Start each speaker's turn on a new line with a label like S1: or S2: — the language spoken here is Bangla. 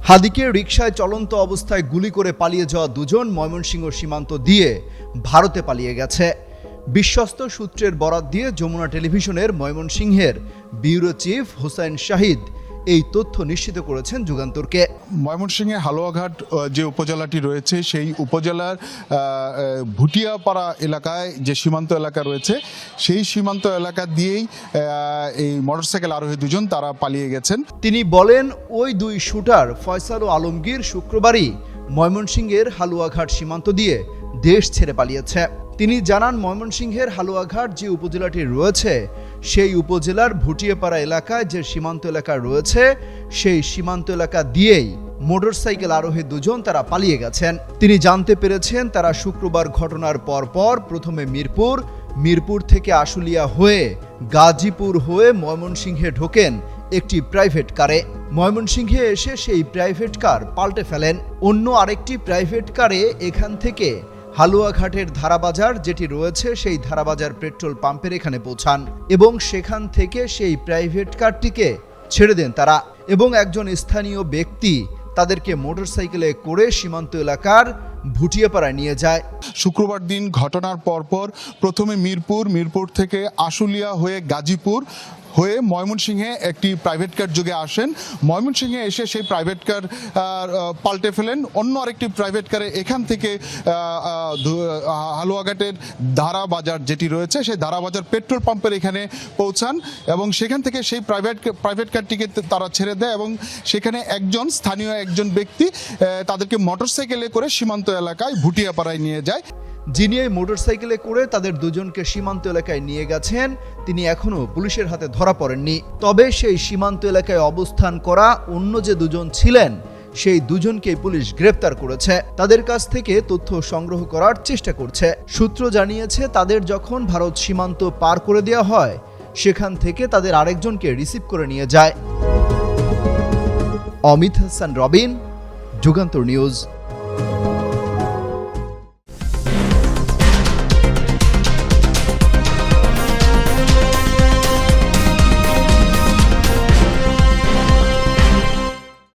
S1: হাদিকে রিকশায় চলন্ত অবস্থায় গুলি করে পালিয়ে যাওয়া দুজন ময়মনসিংহ সীমান্ত দিয়ে ভারতে পালিয়ে গেছে। বিশ্বস্ত সূত্রের বরাত দিয়ে যমুনা টেলিভিশনের ময়মনসিংহের ব্যুরো চিফ হোসেন শাহিদ এই তথ্য নিশ্চিত করেছেন যুগান্তরকে।
S2: ময়মনসিংহে হালুয়াঘাট যে উপজেলাটি রয়েছে সেই উপজেলার ভুটিয়াপাড়া এলাকায় যে সীমান্ত এলাকা রয়েছে সেই সীমান্ত এলাকা দিয়েই এই মোটরসাইকেল আরোহী দুজন তারা পালিয়ে গেছেন।
S1: তিনি বলেন, ওই দুই শুটার ফয়সাল ও আলমগীর শুক্রবারই ময়মনসিংহের হালুয়াঘাট সীমান্ত দিয়ে দেশ ছেড়ে পালিয়েছে। তিনি জানান, ময়মনসিংহের হালুয়াঘাট যে উপজেলাটি রয়েছে সেই উপজেলার ভুটিয়াপাড়া এলাকায় যে সীমান্ত এলাকা রয়েছে সেই সীমান্ত এলাকা দিয়েই মোটরসাইকেল আরোহী দুজন তারা পালিয়ে গেছেন। তিনি জানতে পেরেছেন তারা শুক্রবার ঘটনার পরপর প্রথমে মিরপুর থেকে আশুলিয়া হয়ে গাজীপুর হয়ে ময়মনসিংহে ঢোকেন একটি প্রাইভেট কারে। ময়মনসিংহে এসে সেই প্রাইভেট কার পাল্টে ফেলেন। অন্য আরেকটি প্রাইভেট কারে এখান থেকে হালুয়াঘাটের ধারাবাজার যেটি রয়েছে সেই ধারাবাজার পেট্রোল পাম্পের এখানে পৌঁছান এবং সেখান থেকে সেই প্রাইভেট কারটিকে ছেড়ে দেন তারা, এবং একজন স্থানীয় ব্যক্তি তাদেরকে মোটরসাইকেলে করে সীমান্ত এলাকার ভুটিয়াপাড়ায় নিয়ে যায়।
S2: শুক্রবার দিন ঘটনার পরপর প্রথমে মিরপুর থেকে আশুলিয়া হয়ে গাজীপুর হয়ে ময়মনসিংহে একটি প্রাইভেট কার যোগে আসেন। ময়মনসিংহে এসে সেই প্রাইভেট কার পাল্টে ফেলেন অন্য আরেকটি প্রাইভেট কারে এখান থেকে হালুয়াঘাটের ধারাবাজার যেটি রয়েছে সেই ধারাবাজার পেট্রোল পাম্পের এখানে পৌঁছান এবং সেখান থেকে সেই প্রাইভেট কারটিকে তারা ছেড়ে দেয় এবং সেখানে স্থানীয় একজন ব্যক্তি তাদেরকে মোটরসাইকেলে করে সীমান্ত এলাকায় ভুটিয়াপাড়ায় নিয়ে যায়।
S1: যিনি এই মোটরসাইকেলে করে তাদের দুজনকে সীমান্ত এলাকায় নিয়ে গেছেন তিনি এখনো পুলিশের হাতে ধরা পড়েননি। তবে সেই সীমান্ত এলাকায় অবস্থান করা অন্য যে দুজন ছিলেন সেই দুজনকে পুলিশ গ্রেপ্তার করেছে। তাদের কাছ থেকে তথ্য সংগ্রহ করার চেষ্টা করছে। সূত্র জানিয়েছে তাদের যখন ভারত সীমান্ত পার করে দেওয়া হয় সেখান থেকে তাদের আরেকজনকে রিসিভ করে নিয়ে যায়। অমিত হাসান রবিন, যুগান্তর নিউজ।